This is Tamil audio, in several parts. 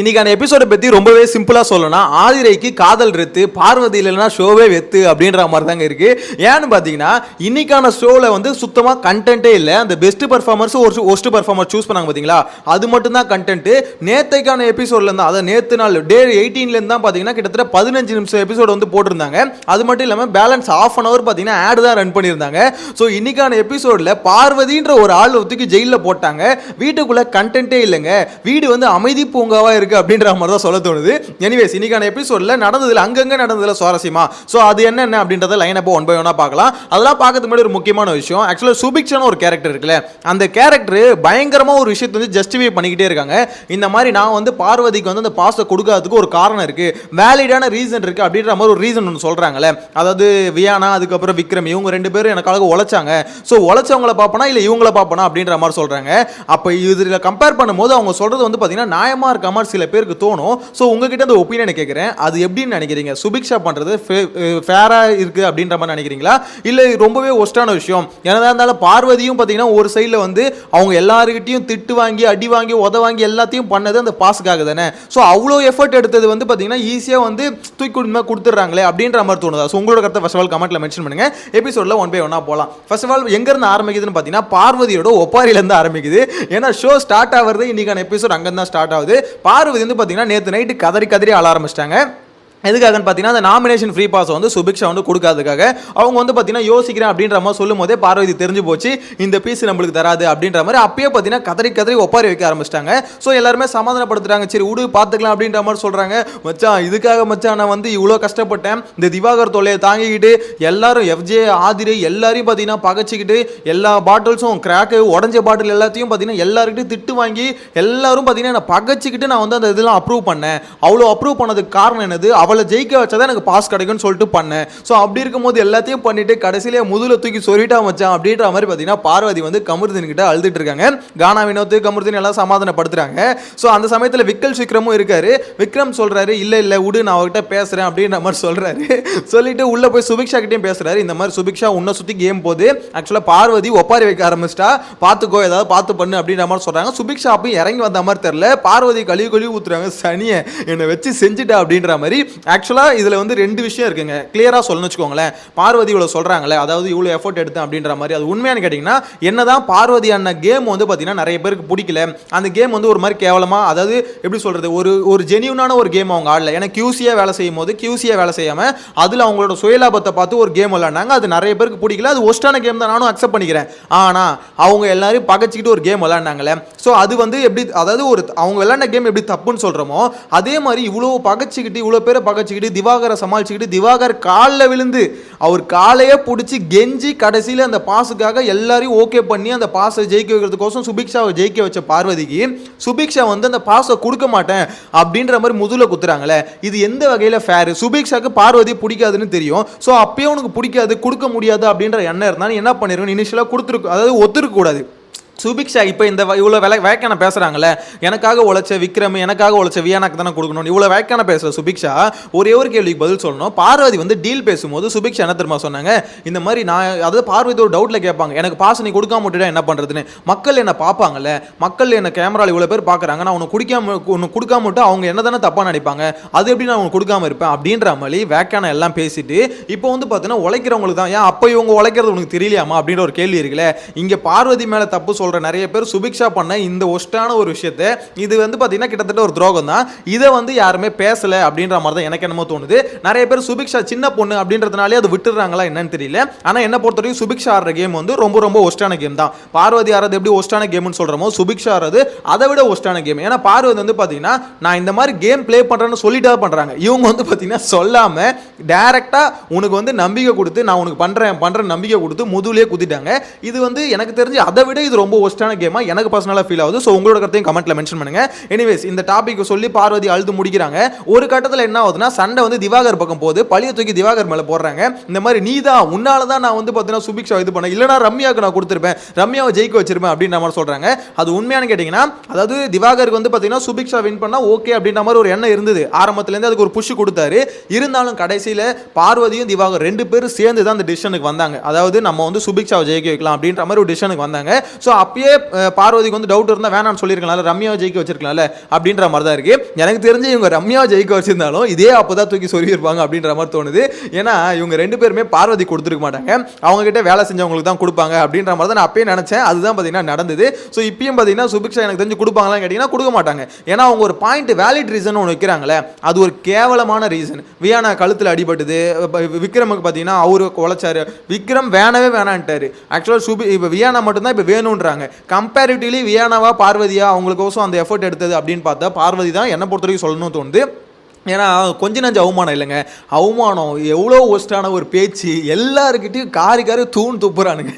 இன்னைக்கான எபிசோட பத்தி ரொம்பவே சிம்பிளா சொல்லணும். ஆதிரைக்கு காதல் ரெத்து, பார்வதி இல்லைன்னா ஷோவே வெத்து அப்படின்ற மாதிரி தாங்க இருக்கு. ஏன்னு பாத்தீங்கன்னா இன்னைக்கான ஷோல வந்து சுத்தமா கண்டென்ட்டே இல்லை. அந்த பெஸ்ட் பர்ஃபார்மர்ஸ் ஒரு ஒஸ்ட் பர்ஃபார்மர் சூஸ் பண்ணாங்க பாத்தீங்களா, அது மட்டும் தான் கண்டென்ட். நேத்தைக்கான எபிசோட்ல இருந்தா அதாவது நேத்து நாள் டே 18ல இருந்து தான் பாத்தீங்கன்னா கிட்டத்தட்ட 15 நிமிஷம் எபிசோட் வந்து போட்டிருந்தாங்க. அது மட்டும் இல்லாம பேலன்ஸ் ½ அன் அவர் பாத்தீங்கன்னா ஆட் தான் ரன் பண்ணியிருந்தாங்க. ஸோ இன்னைக்கான எபிசோட்ல பார்வதின்ற ஒரு ஆள் ஒத்துக்கு ஜெயிலில் போட்டாங்க. வீட்டுக்குள்ள கண்டென்ட்டே இல்லைங்க. வீடு வந்து அமைதி பூங்காவா இருக்கு அப்படின்ற மாதிரி தான் சொல்ல தோணுது. எனிவேஸ் இன்னைக்கான எபிசோட்ல நடந்ததுல அங்கங்க நடந்ததுல சுவாரஸ்யமா சோ அது என்ன அப்படின்றத லைன் அப்போ ஒன் பை ஒன்னா பார்க்கலாம். அதெல்லாம் பார்க்கறதுக்கு முன்னாடி ஒரு முக்கியமான விஷயம், ஆக்சுவலா சுபிக்ஷான ஒரு கேரக்டர் இருக்குல்ல, அந்த கேரக்டர் பயங்கரமா ஒரு விஷயத்தை வந்து ஜஸ்டிஃபை பண்ணிக்கிட்டே இருக்காங்க. இந்த மாதிரி நான் வந்து பார்வதிக்கு வந்து அந்த பாஸை கொடுக்காததுக்கு ஒரு காரணம் இருக்கு, வேலிடான ரீசன் இருக்கு அப்படின்ற மாதிரி ஒரு ரீசன் ஒன்று சொல்றாங்கல்ல. அதாவது வியானா அதுக்கப்புறம் விக்ரம் இவங்க ரெண்டு பேரும் எனக்காக உழைச்சாங்க, ஸோ உழைச்சவங்களை பார்ப்பனா இல்லை இவங்களை பார்ப்பனா அப்படின்ற மாதிரி சொல்றாங்க. அப்போ இதில் கம்பேர் பண்ணும்போது அவங்க சொல்றது வந்து பார்த்தீங்கன்னா நியாயமா இருக்க மாதிரி சில பேருக்கு தோணும். ஸோ உங்ககிட்ட அந்த ஒப்பீனியன் கேட்குறேன், அது எப்படின்னு நினைக்கிறீங்க? சுபிக்ஷா பண்ணுறது ஃபேரா இருக்கு அப்படின்ற மாதிரி நினைக்கிறீங்களா, இல்லை ரொம்பவே ஒஸ்டான விஷயம்? என்னதான் இருந்தாலும் பார்வதியும் பார்த்தீங்கன்னா ஒரு சைடில் வந்து அவங்க எல்லாருக்கிட்டையும் திட்டு வாங்கி அடி வாங்கி உத வாங்கி எல்லாத்தையும் பண்ணது அந்த பாஸுக்காக தானே. ஸோ அவ்வளோ எஃபர்ட் எடுத்தது வந்து பார்த்தீங்கன்னா ஈஸியாக வந்து தூக்கி கொடுத்துட்றாங்களே அப்படின்ற மாதிரி தோணுதா? ஸோ உங்களோட கருத்தை ஃபர்ஸ்ட் ஆஃப் ஆல் கமெண்ட்ல மென்ஷன் பண்ணுங்க. எபிசோட்ல ஒன் பை ஒன்னா போகலாம். ஃபர்ஸ்ட் ஆஃப் ஆல் எங்கேருந்து ஆரம்பிக்குதுன்னு பார்த்தீங்கன்னா பார்வதியோட ஒப்பாரியிலேருந்து ஆரம்பிக்குது. ஏன்னா ஷோ ஸ்டார்ட் ஆகிறது இன்னைக்கான எபிசோட் அங்கே தான் ஸ்டார்ட் ஆகுது. பார்வதி வந்து பார்த்தீங்கன்னா நேற்று நைட்டு கதறி அழ ஆரம்பிச்சிட்டாங்க. எதுக்காகன்னு பார்த்தீங்கன்னா அந்த நாமினேஷன் ஃப்ரீ பாஸை வந்து சுபிக்ஷா வந்து கொடுக்காததுக்காக அவங்க வந்து பார்த்தீங்கன்னா யோசிக்கிறேன் அப்படின்ற மாதிரி சொல்லும் போதே பார்வதி தெரிஞ்சு போச்சு இந்த பீஸ் நம்மளுக்கு தராது அப்படின்ற மாதிரி. அப்பயே பார்த்தீங்கன்னா கதறி ஒப்பாரி வைக்க ஆரம்பிச்சிட்டாங்க. ஸோ எல்லாருமே சமாதானப்படுத்துறாங்க, சரி விடு பார்த்துக்கலாம் அப்படின்ற மாதிரி சொல்கிறாங்க. மச்சான் இதுக்காக மச்சான் நான் வந்து இவ்வளோ கஷ்டப்பட்டேன், இந்த திவாகர் தொல்லையை தாங்கிக்கிட்டு எல்லாரும் எஃப்ஜே ஆதிரை எல்லாரையும் பார்த்தீங்கன்னா பகச்சிக்கிட்டு எல்லா பாட்டில்ஸும் கிராக்கு உடஞ்ச பாட்டில் எல்லாத்தையும் பார்த்தீங்கன்னா எல்லாருக்கிட்டையும் திட்டு வாங்கி எல்லாரும் பார்த்தீங்கன்னா நான் பகச்சிக்கிட்டு நான் வந்து அந்த இதெல்லாம் அப்ரூவ் பண்ணேன். அவ்வளோ அப்ரூவ் பண்ணதுக்கு காரணம் என்னது, அவளை ஜெயிக்க வச்சாதான் எனக்கு பாஸ் கிடைக்கும்னு சொல்லிட்டு பண்ணேன். ஸோ அப்படி இருக்கும்போது எல்லாத்தையும் பண்ணிட்டு கடைசியிலே முதுல தூக்கி சொல்லிட்டா மச்சான் அப்படின்ற மாதிரி பார்த்தீங்கன்னா பார்வதி வந்து கமருதீன் கிட்ட அழுதுட்டு இருக்காங்க. கானா வினோத் கமருதீன் எல்லாம் சமாதானப்படுத்துறாங்க. ஸோ அந்த சமயத்தில் விக்ரமும் இருக்காரு. விக்ரம் சொல்றாரு இல்லை விடு நான் அவர்கிட்ட பேசுறேன் அப்படின்ற மாதிரி சொல்றாரு. சொல்லிட்டு உள்ள போய் சுபிக்ஷா கிட்டையும் பேசுறாரு. இந்த மாதிரி சுபிக்ஷா உன்னை சுத்தி கேம் போது ஆக்சுவலா பார்வதி ஒப்பாரி வைக்க ஆரம்பிச்சிட்டா, பார்த்துக்கோ ஏதாவது பார்த்து பண்ணு அப்படின்ற மாதிரி சொல்றாங்க. சுபிக்ஷா அப்பயும் இறங்கி வந்த மாதிரி தெரியல, பார்வதி கழுவி ஊத்துறாங்க, சனியை என்னை வச்சு செஞ்சுட்டா அப்படின்ற மாதிரி. ஆக்சுவலாக இதில் வந்து ரெண்டு விஷயம் இருக்குங்க, கிளியராக சொல்லணும்னு வச்சுக்கோங்களேன். பார்வதி இவ்வளோ சொல்கிறாங்களே, அதாவது இவ்வளோ எஃபர்ட் எடுத்தேன் அப்படின்ற மாதிரி, அது உண்மையானு கேட்டிங்கன்னா என்னதான் பார்வதி அண்ணன் கேம் வந்து பார்த்தீங்கன்னா நிறைய பேருக்கு பிடிக்கல. அந்த கேம் வந்து ஒரு மாதிரி கேவலமாக, அதாவது எப்படி சொல்கிறது, ஒரு ஜெனியூனான ஒரு கேம் அவங்க ஆடல. ஏன்னா கியூசியாக வேலை செய்யும் போது கியூசியாக வேலை செய்யாமல் அதில் அவங்களோட சுயலாபத்தை பார்த்து ஒரு கேம் விளையாண்டாங்க. அது நிறைய பேருக்கு பிடிக்கல, அது ஒஸ்டான கேம் தான், நானும் அக்செப்ட் பண்ணிக்கிறேன். ஆனால் அவங்க எல்லாரும் பகச்சிக்கிட்டு ஒரு கேம் விளையாண்டாங்களே, ஸோ அது வந்து எப்படி, அதாவது ஒரு அவங்க விளையாண்ட கேம் எப்படி தப்புன்னு சொல்கிறோமோ அதே மாதிரி இவ்வளோ பகச்சிக்கிட்டு இவ்வளோ பேரை பகச்சிக்கிட்டு திவாகரை சமாளிச்சுக்கிட்டு திவாகர் காலில் விழுந்து அவர் காலையே பிடிச்சி கெஞ்சி கடைசியில் அந்த பாஸுக்காக எல்லாரையும் ஓகே பண்ணி அந்த பாஸை ஜெயிக்க வைக்கிறதுக்கோசம் சுபிக்ஷாவை ஜெயிக்க வச்ச பார்வதிக்கு சுபிக்ஷா வந்து அந்த பாஸை கொடுக்க மாட்டேன் அப்படின்ற மாதிரி முதுல குத்துறாங்களே, இது எந்த வகையில் ஃபேர்? சுபிக்ஷாக்கு பார்வதி பிடிக்காதுன்னு தெரியும். ஸோ அப்பயே உனக்கு பிடிக்காது கொடுக்க முடியாது அப்படின்ற எண்ணம் இருந்தாலும் என்ன பண்ணிருக்கணும், இனிஷியலாக கொடுத்துருக்கு, அதாவது ஒத்துருக்க கூடாது. சுபிக்ஷா இப்போ இந்த இவ்வளோ வேக்கான பேசுகிறாங்களே, எனக்காக உழைச்ச விக்ரம் எனக்காக உழைச்ச வியானாக்கு தானே கொடுக்கணும், இவ்வளோ வேக்கான பேசுகிற சுபிக்ஷா ஒரே ஒரு கேள்விக்கு பதில் சொல்லணும். பார்வதி வந்து டீல் பேசும்போது சுபிக்ஷா என்ன தெரியுமா சொன்னாங்க, இந்த மாதிரி நான் அதாவது பார்வதி ஒரு டவுட்டில் கேட்பாங்க, எனக்கு பாஸ் நீ கொடுக்காம விட்டுட்டா என்ன பண்ணுறதுன்னு. மக்கள் என்னை பார்ப்பாங்கல்ல, மக்கள் என்ன கேமராவில் இவ்வளோ பேர் பார்க்குறாங்க, நான் உனக்கு கொடுக்காம விட்டு அவங்க என்ன தானே தப்பாக நினைப்பாங்க, அது எப்படி நான் உனக்கு கொடுக்காம இருப்பேன் அப்படின்ற மாதிரி வேக்கான எல்லாம் பேசிட்டு இப்போ வந்து பார்த்தீங்கன்னா உழைக்கிறவங்களுக்கு தான், ஏன் அப்போ இவங்க உழைக்கிறது உனக்கு தெரியலையாமா அப்படின்ற ஒரு கேள்வி இருக்குல்ல. இங்கே பார்வதி மேலே தப்பு சொல்ற நிறைய பேர் சுபிக்ஷா பண்ண இந்த ஒஸ்டான ஒரு விஷயத்தை, இது வந்து பார்த்தீங்கன்னா கிட்டத்தட்ட ஒரு துரோகம் தான். இதை வந்து யாருமே பேசல அப்படின்ற மாதிரி தான் எனக்கு என்னமோ தோணுது. நிறைய பேர் சுபிக்ஷா சின்ன பொண்ணு அப்படின்றதுனாலே அது விட்டுறாங்களா என்னன்னு தெரியல. ஆனால் என்ன பொறுத்தவரைக்கும் சுபிக்ஷா ஆடுற கேம் வந்து ரொம்ப ஒஸ்டான கேம் தான். பார்வதி ஆடுறது எப்படி ஒஸ்டான கேம்னு சொல்கிறோமோ சுபிக்ஷா ஆடுறது அதை விட ஒஸ்டான கேம். ஏன்னா பார்வதி வந்து பார்த்தீங்கன்னா நான் இந்த மாதிரி கேம் பிளே பண்ணுறேன்னு சொல்லிட்டா பண்ணுறாங்க, இவங்க வந்து பார்த்தீங்கன்னா சொல்லாமல் டைரெக்டாக உனக்கு வந்து நம்பிக்கை கொடுத்து நான் உனக்கு பண்ணுறேன் நம்பிக்கை கொடுத்து முதுகுலேயே குத்திட்டாங்க. இது வந்து எனக்கு தெரிஞ்சு அதை விட இது ரொம்ப ஒஸ்டான கேமா எனக்கு பர்சனலா ஃபீல் ஆகுது. சோ உங்களோட கருத்தையும் கமெண்ட்ல மென்ஷன் பண்ணுங்க. எனிவேஸ் இந்த டாபிக் சொல்லி பார்வதி அழுது முடிக்கிறாங்க. ஒரு கட்டத்தில் என்ன ஆகுதுன்னா சண்டை வந்து திவாகர் பக்கம் போது பழிய தூக்கி திவாகர் மேல போடுறாங்க. இந்த மாதிரி நீதான் உன்னால தான் நான் வந்து பார்த்தீங்கன்னா சுபிக்ஷா இது பண்ண, இல்லைனா ரம்யாவுக்கு நான் கொடுத்துருப்பேன், ரம்யாவை ஜெயிக்க வச்சிருப்பேன் அப்படின்ற மாதிரி சொல்றாங்க. அது உண்மையான கேட்டீங்கன்னா அதாவது திவாகருக்கு வந்து பார்த்தீங்கன்னா சுபிக்ஷா வின் பண்ணா ஓகே அப்படின்ற மாதிரி ஒரு எண்ணம் இருந்தது. ஆரம்பத்திலேருந்து அதுக்கு ஒரு புஷ் கொடுத்தாரு. இருந்தாலும் கடைசியில் பார்வதியும் திவாகர் ரெண்டு பேரும் சேர்ந்து தான் அந்த டிசிஷனுக்கு வந்தாங்க. அதாவது நம்ம வந்து சுபிக்ஷாவை ஜெயிக்க வைக்கலாம் அப்படின்ற மாதிரி ஒரு டிசிஷனுக்கு வந்தாங்க. ஸோ அப்பயே பார்வதிக்கு வந்து டவுட் இருந்தால் வேணாம்னு சொல்லியிருக்கலாம்ல, ரம்யாவை ஜெயிக்க வச்சிருக்கலாம்ல அப்படின்ற மாதிரி தான் இருக்கு. எனக்கு தெரிஞ்சு இவங்க ரம்யாவை ஜெயிக்க வச்சிருந்தாலும் இதே அப்பதான் தூக்கி சொல்லியிருப்பாங்க அப்படின்ற மாதிரி தோணுது. ஏன்னா இவங்க 2 பேருமே பார்வதி கொடுத்துருக்க மாட்டாங்க, அவங்க கிட்ட வேலை செஞ்சவங்களுக்கு தான் கொடுப்பாங்க அப்படின்ற மாதிரி தான் நான் அப்பயே நினைச்சேன். அதுதான் பார்த்தீங்கன்னா நடந்தது. ஸோ இப்பயும் பார்த்தீங்கன்னா சுபிக்ஷா எனக்கு தெரிஞ்சு கொடுப்பாங்களான்னு கேட்டிங்கன்னா கொடுக்க மாட்டாங்க. ஏன்னா அவங்க ஒரு பாயிண்ட் வேலிட் ரீசன் ஒன்று வைக்கிறாங்களே, அது ஒரு கேவலமான ரீசன். வியானா கழுத்தில் அடிபட்டது, விக்ரமுக்கு பார்த்தீங்கன்னா அவரு உழைச்சாரு, விக்ரம் வேணவே வேணான்ட்டாரு. ஆக்சுவலாக இப்போ வியானா மட்டும்தான் இப்போ வேணுன்றாங்க. கம்பேரிட்டிவ்லி வியானாவா பார்வதியா அவங்களுக்கோசம் அந்த எஃபர்ட் எடுத்தது அப்படின்னு பார்த்தா பார்வதி தான் என்ன பொறுத்த வரைக்கும் சொல்லணும்னு தோணுது. ஏன்னா கொஞ்ச நஞ்ச அவமானம் இல்லைங்க, அவமானம் எவ்வளோ ஒஸ்டான ஒரு பேச்சு, எல்லாருக்கிட்டையும் காரி தூண் துப்புறானுங்க.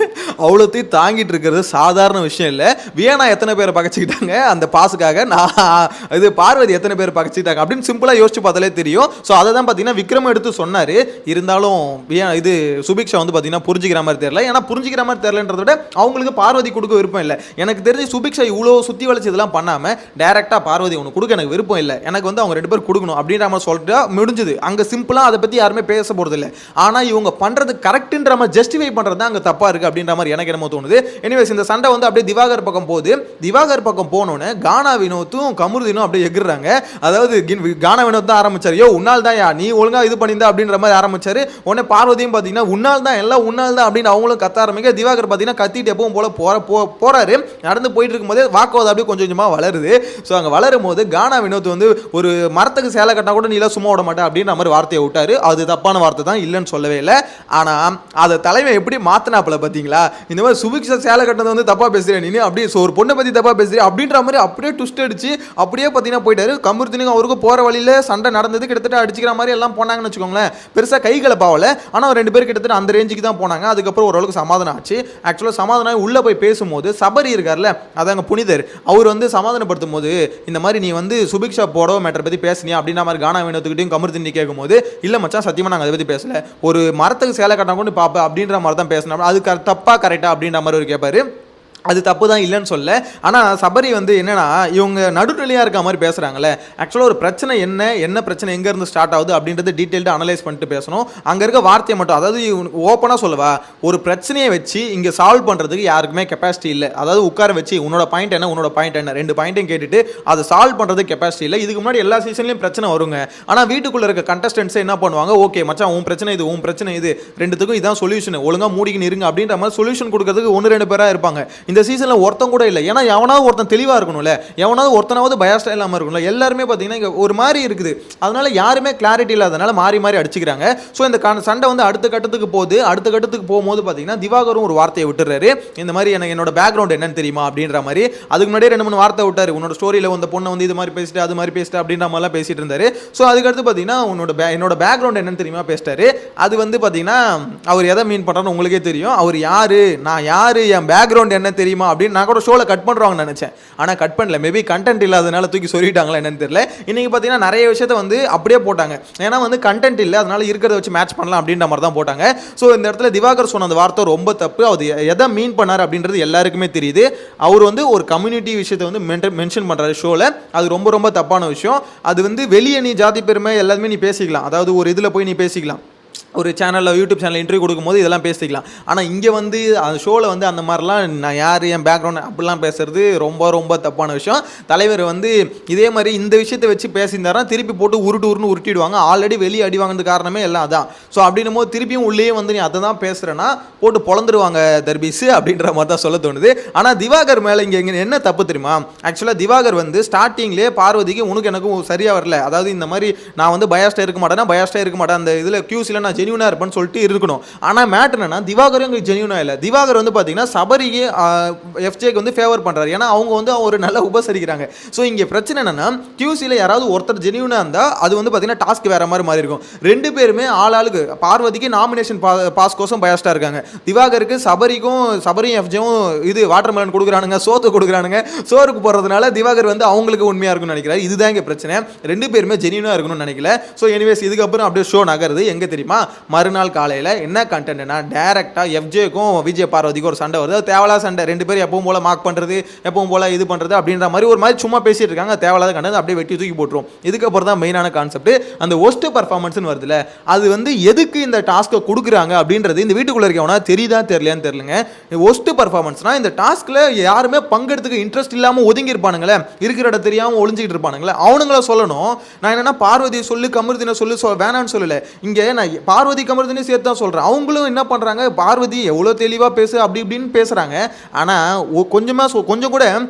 அவ்வளோத்தையும் தாங்கிட்டு இருக்கிறது சாதாரண விஷயம் இல்லை. வியானா எத்தனை பேரை பகச்சிக்கிட்டாங்க அந்த பாஸுக்காக, நான் இது பார்வதி எத்தனை பேர் பகச்சிக்கிட்டாங்க அப்படின்னு சிம்பிளாக யோசிச்சு பார்த்தாலே தெரியும். ஸோ அதை தான் பார்த்தீங்கன்னா விக்ரம் எடுத்து சொன்னார். இருந்தாலும் இது சுபிக்ஷா வந்து பார்த்தீங்கன்னா புரிஞ்சிக்கிற மாதிரி தெரியல. ஏன்னா புரிஞ்சிக்கிற மாதிரி தெரியலன்றத விட அவங்களுக்கு பார்வதி கொடுக்க விருப்பம் இல்லை. எனக்கு தெரிஞ்சு சுபிக்ஷா இவ்வளோ சுற்றி வளைச்சு இதெல்லாம் பண்ணாமல் டேரெக்டாக பார்வதி ஒன்று கொடுக்க எனக்கு விருப்பம் இல்லை, எனக்கு வந்து அவங்க 2 பேர் கொடுக்கணும் அப்படின்ற மாதிரி சொல்லிட்டு முடிஞ்சது. அங்கே சிம்பிளாக அதை பற்றி யாருமே பேச போகிறது இல்லை. ஆனால் இவங்க பண்ணுறது கரெக்டுன்ற மாதிரி ஜஸ்டிஃபை பண்ணுறது தான் அங்கே தப்பாக இருக்குது அப்படின்ற மாதிரி எனக்கு என்னமோ தோணுது. எனிவேஸ் இந்த சண்டை வந்து அப்படியே திவாகர் பக்கம் போகுது. திவாகர் பக்கம் போனோன்னு கானா வினோத்தும் கமருதீனும் அப்படியே எகுறாங்க. அதாவது கானா வினோத் தான் ஆரம்பிச்சார், யோ உன்னால் தான் நீ ஒழுங்காக இது பண்ணியிருந்தா அப்படின்ற மாதிரி ஆரம்பிச்சாரு. உடனே பார்வதியும் பார்த்தீங்கன்னா உன்னால் தான் எல்லாம் உன்னால் தான் அப்படின்னு அவங்களும் கத்த ஆரம்பிக்க, திவாகர் பார்த்தீங்கன்னா கத்திட்டு எப்பவும் போல போறாரு. நடந்து போயிட்டு இருக்கும் போதே வாக்குவாதம் அப்படியே கொஞ்சம் கொஞ்சமாக வளருது. ஸோ அங்கே வளரும் போது கானா வினோத் வந்து ஒரு மரத்துக்கு சேலை கட்டினா கூட நீலாம் சும்மா விட மாட்டேன் அப்படின்ற மாதிரி வார்த்தையை விட்டாரு. அது தப்பான வார்த்தை தான், இல்லைன்னு சொல்லவே இல்லை. ஆனால் அதை தலைமை எப்படி மாத்தினாப்புல பார்த்தீங்களா, இந்த மாதிரி சுபிக்ஷா சேலை கட்டினது வந்து தப்பா பேசுறேன் நீ, அப்படியே ஒரு பொண்ணை பற்றி தப்பா பேசுறேன் அப்படின்ற மாதிரி அப்படியே ட்விஸ்ட் அடிச்சு அப்படியே பார்த்தீங்கன்னா போயிட்டாரு. கமருதீனுக்கு அவருக்கும் போகிற வழியில் சண்டை நடந்தது, கிட்டத்தட்ட அடிச்சுக்கிற மாதிரி எல்லாம் போனாங்கன்னு வச்சுக்கோங்களேன். பெருசாக கைகளை பாவல, ஆனால் 2 பேர் கிட்டத்தட்ட அந்த ரேஞ்சுக்கு தான் போனாங்க. அதுக்கப்புறம் ஓரளவுக்கு சமாதானம் ஆச்சு. ஆக்சுவலாக சமாதானம் உள்ளே போய் பேசும்போது சபரி இருக்கார்ல, அதாங்க புனிதர், அவர் வந்து சமாதானப்படுத்தும் போது இந்த மாதிரி நீ வந்து சுபிக்ஷா போடோ மேட்டரை பற்றி பேசுனியா அப்படின்ற மாதிரி கானா வினோத்துக்கிட்டையும் கமருதீன் கேட்கும்போது, இல்லை மச்சான் சத்தியமாக நாங்கள் அதை பற்றி பேசல, ஒரு மரத்துக்கு சேலை கட்டினா கொண்டு பார்ப்பேன் அப்படின்ற மாதிரி தான் பேசினோம், அது தப்பா கரெக்டா அப்படின்ற மாதிரி ஒரு கேட்பாரு. அது தப்பு தான் இல்லைன்னு சொல்ல. ஆனால் சபரி வந்து என்னன்னா இவங்க நடுநிலையாக இருக்க மாதிரி பேசுகிறாங்களே. ஆக்சுவலாக ஒரு பிரச்சனை என்ன பிரச்சனை எங்கேருந்து ஸ்டார்ட் ஆகுது அப்படின்றது டீட்டெயில்டாக அனலைஸ் பண்ணிட்டு பேசணும். அங்கே இருக்க வார்த்தையை மட்டும், அதாவது ஓப்பனாக சொல்லவா, ஒரு பிரச்சனையை வச்சு இங்கே சால்வ் பண்ணுறதுக்கு யாருக்குமே கெப்பாசிட்டி இல்லை. அதாவது உட்கார வச்சு உன்னோட பாயிண்ட் என்ன 2 பாயிண்ட்டையும் கேட்டுட்டு அதை சால்வ் பண்ணுறதுக்கு கெப்பாசிட்டி இல்லை. இதுக்கு முன்னாடி எல்லா சீசன்லையும் பிரச்சனை வருங்க. ஆனால் வீட்டுக்குள்ளே இருக்க கண்டஸ்டன்ஸை என்ன பண்ணுவாங்க, ஓகே மச்சான் உன் பிரச்சனை இது 2த்துக்கும் இதான் சொல்யூஷன், ஒழுங்காக மூடிக்கின்னு இருங்க அப்படின்ற மாதிரி சொல்யூஷன் கொடுக்கறதுக்கு 1-2 பேராக இருப்பாங்க. இந்த சீசனில் ஒருத்தன் கூட இல்லை. ஏன்னா எவனாவது ஒருத்தன் தெளிவாக இருக்கணும்ல, எவனாவது ஒருத்தனாவது பயாஸ்டாக இல்லாமல் இருக்கணும்ல. எல்லாருமே பார்த்தீங்கன்னா இங்கே ஒரு மாதிரி இருக்குது. அதனால யாருமே கிளாரிட்டி இல்லாதனால மாறி அடிச்சுக்கிறாங்க. ஸோ இந்த சண்டை வந்து அடுத்த கட்டத்துக்கு போகும்போது பார்த்தீங்கன்னா திவாகரும் ஒரு வார்த்தையை விட்டுறாரு. இந்த மாதிரி என்னோட பேக்ரவுண்ட் என்னன்னு தெரியுமா அப்படின்ற மாதிரி. அதுக்கு முன்னாடியே 2-3 வார்த்தை விட்டாரு. உன்னோட ஸ்டோரியில் வந்த பொண்ணை வந்து இது மாதிரி பேசிட்டு அது மாதிரி பேசிட்டு அப்படின்ற மாதிரிலாம் பேசிட்டு இருந்தாரு. ஸோ அதுக்கடுத்து பார்த்தீங்கன்னா என்னோட பேக்ரவுண்ட் என்னன்னு தெரியுமா பேசிட்டாரு. அது வந்து பார்த்தீங்கன்னா அவர் எதை மீன் பண்ணுறான்னு உங்களுக்கே தெரியும். அவர் யாரு, நான் யாரு, என் பேக்ரவுண்ட் என்ன தெரியுமா அப்படின்னு நான் கூட ஷோவில் கட் பண்ணுறாங்கன்னு நினச்சேன். ஆனால் கட் பண்ணல. மேபி கண்டென்ட் இல்லாதனால தூக்கி சொல்லிட்டாங்களா என்னன்னு தெரியல. இன்னைக்கு பார்த்தீங்கன்னா நிறைய விஷயத்தை வந்து அப்படியே போட்டாங்க. ஏன்னா வந்து கண்டென்ட் இல்லை, அதனால இருக்கிறத வச்சு மேட்ச் பண்ணலாம் அப்படின்ற மாதிரி தான் போட்டாங்க. ஸோ இந்த இடத்துல திவாகர் சொன்ன அந்த வார்த்தை ரொம்ப தப்பு. அது எதை மீன் பண்ணார் அப்படின்றது எல்லாருக்குமே தெரியுது. அவர் வந்து ஒரு கம்யூனிட்டி விஷயத்தை வந்து மென்ஷன் பண்ணுறாரு ஷோவில். அது ரொம்ப தப்பான விஷயம். அது வந்து வெளியே நீ ஜாதி பெருமை எல்லாமே நீ பேசிக்கலாம், அதாவது ஒரு இதில் போய் நீ பேசிக்கலாம், ஒரு சேனலில் யூடியூப் சேனலில் இன்டர்வியூ கொடுக்கும்போது இதெல்லாம் பேசிக்கலாம். ஆனால் இங்கே வந்து அந்த ஷோவில் வந்து அந்த மாதிரிலாம் நான் யார் என் பேக்ரவுண்ட் அப்படிலாம் பேசுறது ரொம்ப தப்பான விஷயம். தலைவர் வந்து இதே மாதிரி இந்த விஷயத்தை வச்சு பேசியிருந்தாரா திருப்பி போட்டு உருட்டிடுவாங்க. ஆல்ரெடி வெளியே அடி வாங்கினது காரணமே எல்லாம் அதான். ஸோ அப்படின்னும் போது திருப்பியும் உள்ளே வந்து நீ அதை தான் பேசுகிறேன்னா போட்டு பொழந்துருவாங்க தர்பீஸ் அப்படின்ற மாதிரி தான் சொல்ல தோணுது. ஆனால் திவாகர் மேலே இங்கே என்ன தப்பு தெரியுமா, ஆக்சுவலாக திவாகர் வந்து ஸ்டார்டிங்லேயே பார்வதிக்கு உனக்கு எனக்கும் சரியாக வரல, அதாவது இந்த மாதிரி நான் வந்து பயாஸ்டாக இருக்க மாட்டேன் அந்த இதில் கியூஸில் நான் ஜெனியூனா இருப்பேன்னு சொல்லிட்டு இருக்கணும். ஆனால் மேட்டர் என்னன்னா திவாகரும் எங்களுக்கு ஜெனியூனா இல்லை. திவாகர் வந்து பார்த்தீங்கன்னா சபரிக்கு எஃப்ஜேக்கு வந்து ஃபேவர் பண்ணுறாரு. ஏன்னா அவங்க வந்து ஒரு நல்ல உபசரிக்கிறாங்க. ஸோ இங்கே பிரச்சனை என்னன்னா கியூசியில் யாராவது ஒருத்தர் ஜெனியூனா இருந்தால் அது வந்து பார்த்தீங்கன்னா டாஸ்க் வேற மாதிரி இருக்கும். 2 பேருமே ஆளுக்கு பார்வதிக்கு நாமினேஷன் பாஸ் கோசம் பயாஸ்டாக இருக்காங்க. திவாகருக்கு சபரியும் எஃப்ஜேவும் இது வாட்டர் மெலன் கொடுக்குறானுங்க, சோத்து கொடுக்குறானுங்க. சோறுக்கு போடுறதுனால திவாகர் வந்து அவங்களுக்கு உண்மையாக இருக்கும்னு நினைக்கிறாரு. இதுதான் இங்கே பிரச்சனை. 2 பேருமே ஜெனியூனாக இருக்கணும்னு நினைக்கல. ஸோ எனிவேஸ் இதுக்கப்புறம் அப்படியே ஷோ நகருது. எங்கே தெரியுமா, மறுநாள் காலையில் என்ன கண்டென்ட்னா டேரெக்டாக எஃப்ஜேக்கும் விஜய் பார்வதிக்கும் ஒரு சண்டை வருது. தேவையில்லாத சண்டை, ரெண்டு பேரும் எப்பவும் போல மார்க் பண்ணுறது, எப்பவும் போல இது பண்ணுறது அப்படின்ற மாதிரி ஒரு மாதிரி சும்மா பேசிட்டு இருக்காங்க. தேவையில்லாத கண்டென்ட் அப்படியே வெட்டி தூக்கி போட்டுரும். இதுக்கப்புறம் தான் மெயினான கான்செப்ட் அந்த ஒஸ்ட் பர்ஃபார்மன்ஸ்னு வருதுல, அது வந்து எதுக்கு இந்த டாஸ்க்கை கொடுக்குறாங்க அப்படின்றது இந்த வீட்டுக்குள்ளே இருக்கவனா தெரியுதா தெரியலையான்னு தெரியலங்க. ஒஸ்ட் பர்ஃபார்மன்ஸ்னா இந்த டாஸ்கில் யாருமே பங்கெடுத்துக்க இன்ட்ரெஸ்ட் இல்லாமல் ஒதுங்கி இருப்பானுங்களே, இருக்கிற இடம் தெரியாமல் ஒளிஞ்சிக்கிட்டு இருப்பானுங்களே, அவனுங்கள சொல்லணும். நான் என்னன்னா பார்வதியை சொல்லு கமருதீனை சொல்லு வேணான்னு சொல்லலை, இங்கே நான் பார்வதி கமருதீனை சேர்த்து தான் சொல்கிறேன். அவங்களும் என்ன பண்ணுறாங்க, பார்வதி எவ்வளோ தெளிவாக பேசு அப்படி இப்படின்னு பேசுகிறாங்க. ஆனால் கொஞ்சம் கூட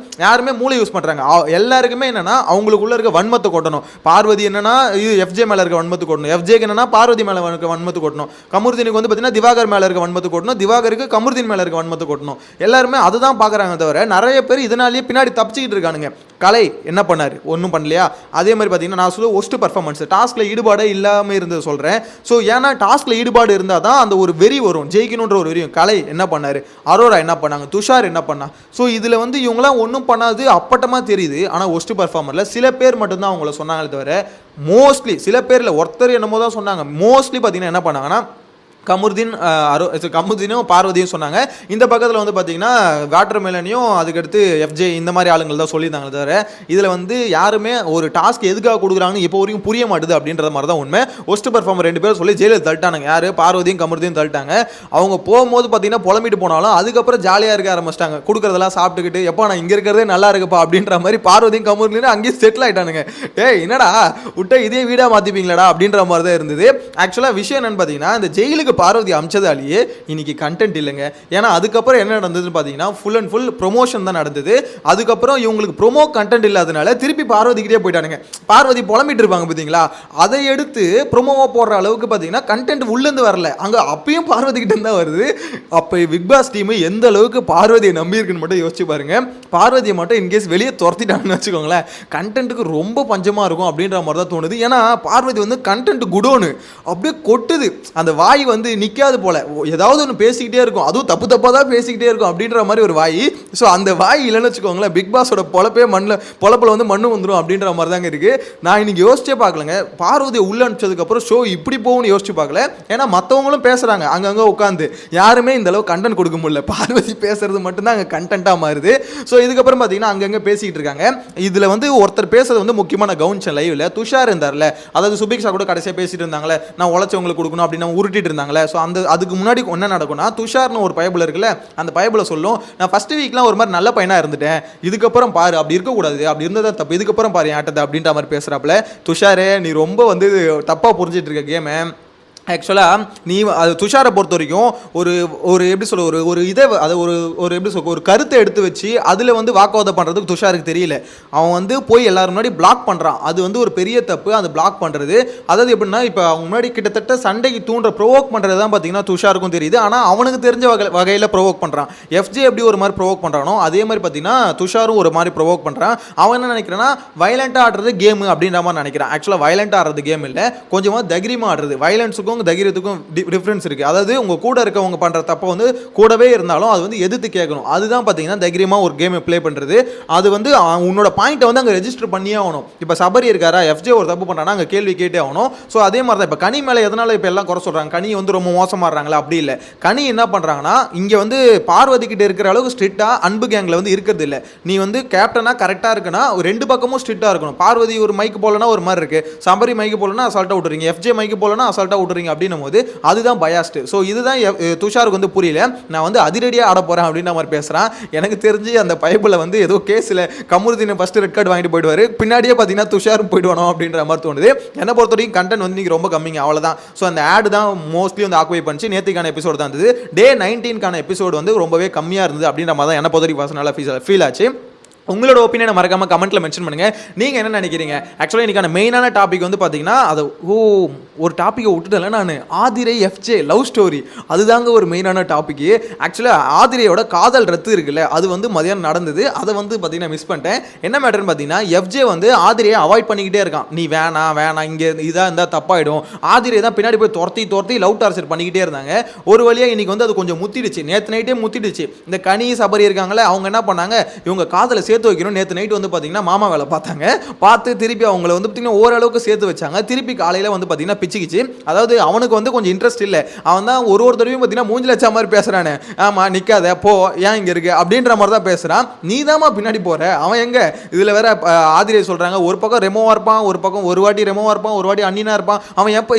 யாருமே மூளை யூஸ் பண்ணுறாங்க. எல்லாருக்குமே என்னன்னா அவங்களுக்குள்ள இருக்க வன்மத்தை கொட்டணும். பார்வதி என்னன்னா இது எஃப்ஜே மேலே இருக்க வன்மத்து கொட்டணும், எஃப்ஜேக்கு என்னன்னா பார்வதி மேலே இருக்க வன்மத்து கொட்டணும், கமருதீனுக்கு வந்து பார்த்தீங்கன்னா திவாகர் மேலே இருக்க வன்மத்து கொட்டணும், திவாகருக்கு கமருதீன் மேலே இருக்க வன்மத்து கொட்டணும். எல்லாருமே அதுதான் பார்க்குறாங்க தவிர நிறைய பேர் இதனாலேயே பின்னாடி தப்பிச்சுக்கிட்டு இருக்கானுங்க. கலை என்ன பண்ணார், ஒன்றும் பண்ணலையா? அதே மாதிரி பார்த்தீங்கன்னா நான் சொல்ல ஒஸ்ட் பர்ஃபார்மன்ஸ், டாஸ்கில் ஈடுபாடே இல்லாமல் இருந்தது சொல்கிறேன். ஸோ ஏன்னா டாஸ்கில் ஈடுபாடு இருந்தால் தான் அந்த ஒரு வெறி வரும், ஜெயிக்கணுன்ற ஒரு வெறியும். கலை என்ன பண்ணார், அரோரா என்ன பண்ணாங்க, துஷார் என்ன பண்ணா? ஸோ இதில் வந்து இவங்களாம் ஒன்றும் பண்ணாது அப்பட்டமாக தெரியுது. ஆனால் ஒஸ்ட் பர்ஃபார்மரில் சில பேர் மட்டும்தான் அவங்கள சொன்னாங்களே தவிர மோஸ்ட்லி சில பேரில் ஒருத்தர் என்னமோ தான் சொன்னாங்க. மோஸ்ட்லி பார்த்தீங்கன்னா என்ன பண்ணாங்கன்னா கமருதீனும் பார்வதியும் சொன்னாங்க. இந்த பக்கத்தில் வந்து பார்த்தீங்கன்னா வாட்டர் மெலனையும் அதுக்கடுத்து எஃப்ஜே இந்த மாதிரி ஆளுங்கள் தான் சொல்லியிருந்தாங்க தவிர இதில் வந்து யாருமே ஒரு டாஸ்க் எதுக்காக கொடுக்குறாங்கன்னு இப்போ வரைக்கும் புரிய மாட்டுது அப்படின்ற மாதிரி தான் உண்மை. ஒஸ்ட் பர்ஃபார்மர் ரெண்டு பேரும் சொல்லி ஜெயிலில் தள்ளிட்டாங்க. யார், பார்வதியும் கமருதீனும் தள்ளிட்டாங்க. அவங்க போகும்போது பார்த்தீங்கன்னா புலம்பிட்டு போனாலும் அதுக்கப்புறம் ஜாலியாக இருக்க ஆரம்பிச்சிட்டாங்க. கொடுக்குறதெல்லாம் சாப்பிட்டுக்கிட்டு எப்போ நான் இங்கே இருக்கிறதே நல்லா இருக்குப்பா அப்படின்ற மாதிரி பார்வதியும் கமருதீனும் அங்கேயே செட்டில் ஆகிட்டானுங்க. என்னடா விட்ட இதே வீடாக மாற்றிப்பீங்களாடா அப்படின்ற மாதிரி தான் இருந்தது. ஆக்சுவலாக விஷயம் என்னன்னு பார்த்தீங்கன்னா இந்த ஜெயிலுக்கு பார்வதி அமிச்சதாலேயே இன்னைக்கு கண்டென்ட் இல்லைங்க. ஏன்னா அதுக்கப்புறம் என்ன நடந்ததுன்னு பார்த்தீங்கன்னா ஃபுல் அண்ட் ஃபுல் ப்ரொமோஷன் தான் நடந்தது. அதுக்கப்புறம் இவங்களுக்கு ப்ரொமோ கண்டென்ட் இல்லாதனால திருப்பி பார்வதிக்கிட்டே போயிட்டானுங்க. பார்வதி புலம்பிட்டு இருப்பாங்க பார்த்தீங்களா, அதை எடுத்து ப்ரொமோவாக போடுற அளவுக்கு பார்த்தீங்கன்னா கண்டென்ட் உள்ளேருந்து வரல, அங்கே அப்பயும் பார்வதி கிட்ட தான் வருது. அப்போ பிக் பாஸ் டீம் எந்த அளவுக்கு பார்வதியை நம்பி இருக்குன்னு மட்டும் யோசிச்சு பாருங்க. பார்வதியை மட்டும் இன்கேஸ் வெளியே துரத்திட்டாங்கன்னு வச்சுக்கோங்களேன், கண்டென்ட்டுக்கு ரொம்ப பஞ்சமாக இருக்கும் அப்படின்ற மாதிரி தான் தோணுது. ஏன்னா பார்வதி வந்து கண்டென்ட் குடோனு அப்படியே கொட்டுது. அந்த வாய் வந்து நிற்காது போல, ஏதாவது ஒன்று பேசிக்கிட்டே இருக்கும், அதுவும் தப்பு தப்பாக தான் பேசிக்கிட்டே இருக்கும் அப்படின்ற மாதிரி ஒரு வாய். ஸோ அந்த வாய் இல்லைன்னு வச்சுக்கோங்களேன், பிக் பாஸோட பொழப்பே பொழப்பில் வந்து மண்ணு வந்துடும் அப்படின்ற மாதிரி தாங்க இருக்குது. நான் இன்னைக்கு யோசிச்சே பார்க்கலங்க, பார்வதியை உள்ள அனுப்பிச்சதுக்கப்புறம் ஷோ இப்படி போகும்னு யோசிச்சு பார்க்கல. ஏன்னா மற்றவங்களும் பேசுகிறாங்க அங்கங்கே உட்காந்து, யாருமே இந்த அளவு கண்டென்ட் கொடுக்க முடியல. பார்வதி பேசுறது மட்டும்தான் அங்கே கண்டென்ட்டாக மாறுது. ஸோ இதுக்கப்புறம் பார்த்தீங்கன்னா அங்கங்கே பேசிக்கிட்டு இருக்காங்க. இதில் வந்து ஒருத்தர் பேசுறது வந்து முக்கியமான கவனிச்சேன் லைவ்ல, துஷார் இருந்தார்ல, அதாவது சுபிக்ஷா கூட கடைசியாக பேசிட்டு இருந்தாங்களே, நான் உழைச்சவங்களுக்கு கொடுக்கணும் அப்படின்னு உருட்டிட்டு இருந்தாங்களே. ஸோ அதுக்கு முன்னாடி என்ன நடக்கும்னா, துஷார்னு ஒரு பைபிள் இருக்குல்ல, அந்த பைபிளை சொல்லும், நான் ஃபர்ஸ்ட் வீக்லாம் ஒரு மாதிரி நல்ல பையனா இருந்துட்டேன், இதுக்கப்புறம் பாரு அப்படி இருக்கக்கூடாது, அப்படி இருந்ததா தப்பு, இதுக்கப்புறம் பாரு ஆட்டத்தை அப்படின்ற மாதிரி பேசுறாப்புல. துஷாரே நீ ரொம்ப வந்து தப்பாக புரிஞ்சிட்டு இருக்க கேமை. ஆக்சுவலாக நீ அது துஷாரை பொறுத்த வரைக்கும் ஒரு எப்படி சொல்ல ஒரு இதை அதை ஒரு எப்படி சொல்ல ஒரு கருத்தை எடுத்து வச்சு அதில் வந்து வாக்குவாதம் பண்ணுறதுக்கு துஷாருக்கு தெரியல. அவன் வந்து போய் எல்லாரும் முன்னாடி பிளாக் பண்ணுறான், அது வந்து ஒரு பெரிய தப்பு. அது பிளாக் பண்ணுறது அதாவது எப்படின்னா, இப்போ அவங்க முன்னாடி கிட்டத்தட்ட சண்டைக்கு தூண்டுற ப்ரொவோக் பண்ணுறது தான் பார்த்தீங்கன்னா துஷாருக்கும் தெரியுது. ஆனால் அவனுக்கு தெரிஞ்ச வகையில் ப்ரொவோக் பண்ணுறான். எஃப்ஜே எப்படி ஒரு மாதிரி ப்ரொவோக் பண்ணுறானோ அதே மாதிரி பார்த்தீங்கன்னா துஷாரும் ஒரு மாதிரி ப்ரொவோக் பண்ணுறான். அவன் என்ன நினைக்கிறான்னா, வயலண்ட்டாக ஆடுறது கேமு அப்படின்ற மாதிரி நினைக்கிறான். ஆக்சுவலாக வயலண்ட்டாக ஆடுறது கேம் இல்லை, கொஞ்சமாக தைரியமாக ஆடுறது. வயலன்ஸுக்கும் தைரியத்துக்கும் டிஃபரன்ஸ் இருக்கு. அதாவது உங்க கூட இருக்கவங்க பண்ற தப்ப வந்து கூடவே இருந்தாலும் அது வந்து எதிர்த்து கேட்கணும். அதுதான் பாத்தீங்கன்னா தைரியமா ஒரு கேமை ப்ளே பண்றது. அது வந்து உன்னோட பாயிண்ட்டை வந்து அங்கே ரெஜிஸ்டர் பண்ணியே ஆகணும். இப்போ சபரி இருக்காரா, எஃப்ஜே ஒரு தப்பு பண்ணுறான்னா அங்கே கேள்வி கேட்டே ஆகணும். ஸோ அதே மாதிரி தான் இப்போ கனி மேலே எதனால இப்போ எல்லாம் குறை சொல்கிறாங்க, கனி வந்து ரொம்ப மோசமாடுறாங்களா, அப்படி இல்லை. கனி என்ன பண்ணுறாங்கன்னா, இங்கே வந்து பார்வதி கிட்ட இருக்கிற அளவுக்கு ஸ்ட்ரிக்டாக அன்பு கேங்கில் வந்து இருக்கிறது இல்லை. நீ வந்து கேப்டனாக கரெக்டாக இருக்குன்னா ரெண்டு பக்கமும் ஸ்ட்ரிக்டாக இருக்கணும். பார்வதி ஒரு மைக்கு போலனா ஒரு மாதிரி இருக்கு, சபரி மைக்கு போலனா அசால்ட்டாக விட்டுறீங்க, எஃப்ஜே மைக்கு போலனா அசால்ட்டாக விட்டுறீங்க அப்படின்னும் போது அதுதான் பயாஸ்ட். ஸோ இதுதான் துஷாருக்கு வந்து புரியல. நான் வந்து அதிரடியாக ஆட போகிறேன் அப்படின்ற மாதிரி பேசுகிறான். எனக்கு தெரிஞ்சு அந்த பைபிளில் வந்து ஏதோ கேஸில் கமருதீனை ஃபஸ்ட்டு ரெட் கார்டு வாங்கிட்டு போயிடுவார், பின்னாடியே பார்த்தீங்கன்னா துஷாரும் போயிடுவானோ அப்படின்ற மாதிரி தோணுது. என்னை பொறுத்த வரைக்கும் கண்டென்ட் வந்து நீங்கள் ரொம்ப கம்மிங்க, அவ்வளோதான். ஸோ அந்த ஆடு தான் மோஸ்ட்லி வந்து ஆக்குவை பண்ணிச்சு. நேற்றுக்கான எபிசோடு தான் இருந்தது. டே 19 எபிசோடு வந்து ரொம்பவே கம்மியாக இருந்தது அப்படின்ற மாதிரி தான் என்னை பொறுத்த வரைக்கும் பர்சனலாக ஃபீல் ஆச்சு. உங்களோட ஒப்பீனியனை மறக்காம கமெண்ட்ல மென்ஷன் பண்ணுங்க. நீங்க என்ன நினைக்கிறீங்க? ஆக்சுவலாக இன்னைக்கான மெயினான டாபிக் வந்து பார்த்தீங்கன்னா, அது ஒரு டாப்பிக்கை விட்டுட்டல நான், ஆதிரை எஃப்ஜே லவ் ஸ்டோரி, அதுதாங்க ஒரு மெயினான டாபிக். ஆக்சுவலாக ஆதிரையோட காதல் ரத்து இருக்குல்ல, அது வந்து மதியானம் நடந்தது. அதை வந்து பார்த்தீங்கன்னா மிஸ் பண்ணிட்டேன். என்ன மேட்டர்னு பார்த்தீங்கன்னா, எஃப்ஜே வந்து ஆதிரையை அவாய்ட் பண்ணிக்கிட்டே இருக்கான். நீ வேணாம் இங்கே இதாக இருந்தால் தப்பாயிடும். ஆதிரை தான் பின்னாடி போய் துரத்தி லவ் டார்ச்சர் பண்ணிக்கிட்டே இருந்தாங்க. ஒரு வழியாக இன்னைக்கு வந்து அது கொஞ்சம் முத்திடுச்சு. நேற்று நைட்டே முத்திடுச்சு. இந்த கனி சபரி இருக்காங்களே, அவங்க என்ன பண்ணாங்க, இவங்க காதலை சேர்த்து வைக்கணும். நேற்று நைட் வந்து பார்த்தீங்கன்னா மாமா வேலை பார்த்தாங்க. பார்த்து திருப்பி அவங்கள வந்து பார்த்தீங்கன்னா ஓரளவுக்கு சேர்த்து வச்சாங்க. திருப்பி காலையில் வந்து பார்த்தீங்கன்னா பிச்சுக்கிச்சு. அதாவது அவனுக்கு வந்து கொஞ்சம் இன்ட்ரெஸ்ட் இல்லை. அவன் தான் ஒரு தடவையும் பார்த்தீங்கன்னா மூஞ்சில வச்ச மாதிரி பேசுறானே, ஆமா நிற்காத போ ஏன் இங்கே இருக்கு அப்படின்ற மாதிரி தான் பேசுகிறான். நீ தாம்மா பின்னாடி போகிற, அவன் எங்கே இதில் வேற ஆதிரை சொல்கிறாங்க, ஒரு பக்கம் ரெமோவாக இருப்பான், ஒரு பக்கம் ஒரு வாட்டி ரெமோவாக இருப்பான், ஒரு வாட்டி அண்ணினா இருப்பான், அவன் எப்போ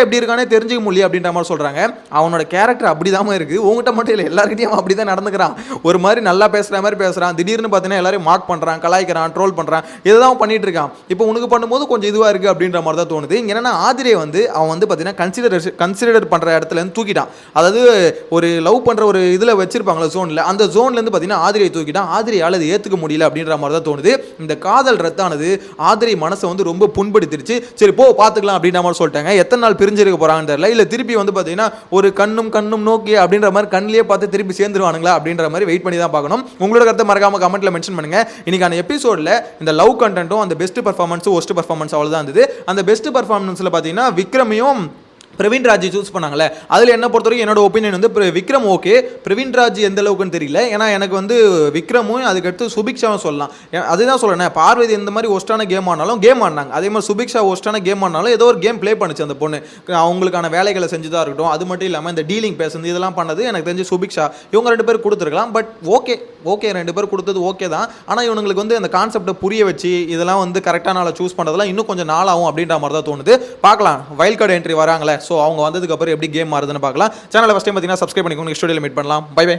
எப்படி இருக்கானே தெரிஞ்சுக்க முடியல அப்படின்ற மாதிரி சொல்கிறாங்க. அவனோட கேரக்டர் அப்படி தான் இருக்குது. உங்ககிட்ட மட்டும் இல்லை, எல்லாருக்கிட்டையும் அவன் அப்படி தான் நடந்துக்கிறான். ஒரு மாதிரி நல்லா பேசுகிற மாதிரி பேசுகிறான், திடீர்னு பார்த்தீங்கன்னா எல்லாரும் மார்க் பண்ணுறான், கலாய்க்கிறான், ட்ரோல் பண்ணுறான், இதுதான் பண்ணிட்டு இருக்கான். இப்போ உனக்கு பண்ணும்போது கொஞ்சம் இதுவாக இருக்குது அப்படின்ற மாதிரி தான் தோணுது. என்னன்னா ஆதிரை வந்து அவன் வந்து பார்த்தீங்கன்னா கன்சிடர் பண்ணுற இடத்துல இருந்து தூக்கிட்டான். அதாவது ஒரு லவ் பண்ணுற ஒரு இதில் வச்சிருப்பாங்களா ஜோனில், அந்த ஜோன்லேருந்து பார்த்தீங்கன்னா ஆதிரை தூக்கிட்டான். ஆதிரையால் அது ஏற்றுக்க முடியல அப்படின்ற மாதிரி தான் தோணுது. இந்த காதல் ரத்தானது ஆதிரை மனசை வந்து ரொம்ப புண்படுத்திருச்சு. சரி போ பார்த்துக்கலாம் அப்படின்ற மாதிரி சொல்லிட்டாங்க. எத்தனை நாள் பிரிஞ்சிருக்க போகிறாங்கன்னு தெரியல. இல்லை திருப்பி வந்து பார்த்தீங்கன்னா ஒரு கண்ணும் நோக்கி அப்படின்ற மாதிரி கண்ணிலேயே பார்த்து திருப்பி சேர்ந்துருவானுங்களா அப்படின்ற மாதிரி வெயிட் பண்ணி தான் பார்க்கணும். உங்களோட கருத்தை மறக்காம கமெண்ட்ல மென்ஷன் பண்ணுங்க. இன்னைக்கான எபிசோட்ல இந்த லவ் கண்டென்ட்டும் அந்த பெஸ்ட் பெர்ஃபார்மன்ஸ் ஒஸ்ட் பெர்ஃபார்மன்ஸ் அவ்வளவுதான் இருந்தது. அந்த பெஸ்ட் பெர்ஃபார்மன்ஸ்ல பார்த்தீங்கன்னா விக்ரமையும் பிரவீன் ராஜ் சூஸ் பண்ணாங்களே, அதில் என்ன பொறுத்த வரைக்கும் என்னோட ஒப்பீனியன் வந்து விக்ரம் ஓகே, பிரவீன் ராஜ் எந்த அளவுக்குன்னு தெரியல. ஏன்னா எனக்கு வந்து விக்ரமும் அதுக்கடுத்து சுபிக்ஷாவும் சொல்லலாம். அதுதான் சொல்லணும், பார்வதி இந்த மாதிரி ஒஸ்டான கேம் ஆனாலும் கேம் ஆடினாங்க, அதே மாதிரி சுபிக்ஷா ஒஸ்டான கேம் ஆனாலும் ஏதோ ஒரு கேம் ப்ளே பண்ணிச்சு அந்த பொண்ணு. அவங்களுக்கான வேலைகளை செஞ்சுதான் இருக்கட்டும். அது மட்டும் இல்லாமல் இந்த டீலிங் பேசுறது இதெல்லாம் பண்ணது எனக்கு தெரிஞ்சு சுபிக்ஷா. இவங்க 2 பேர் கொடுத்துருக்கலாம். பட் ஓகே 2 பேர் கொடுத்தது ஓகே தான். ஆனால் இவங்களுக்கு வந்து அந்த கான்செப்டை புரிய வச்சு இதெல்லாம் வந்து கரெக்டான ஆளை சூஸ் பண்ணுறதுலாம் இன்னும் கொஞ்சம் நாள் ஆகும் அப்படின்ற மாதிரி தான் தோணுது. பார்க்கலாம், வைல்ட் கார்டு என்ட்ரி வராங்களே, ஸோ அவங்க வந்ததுக்கு அப்புறம் எப்படி கேம் மாறுதுன்னு பார்க்கலாம். சேனலை ஃபஸ்ட் டைம் பார்த்தீங்கன்னா சப்ஸ்கிரைப் பண்ணிக்கோங்க. நெக்ஸ்ட் வீடியோவில் மீட் பண்ணலாம். Bye by.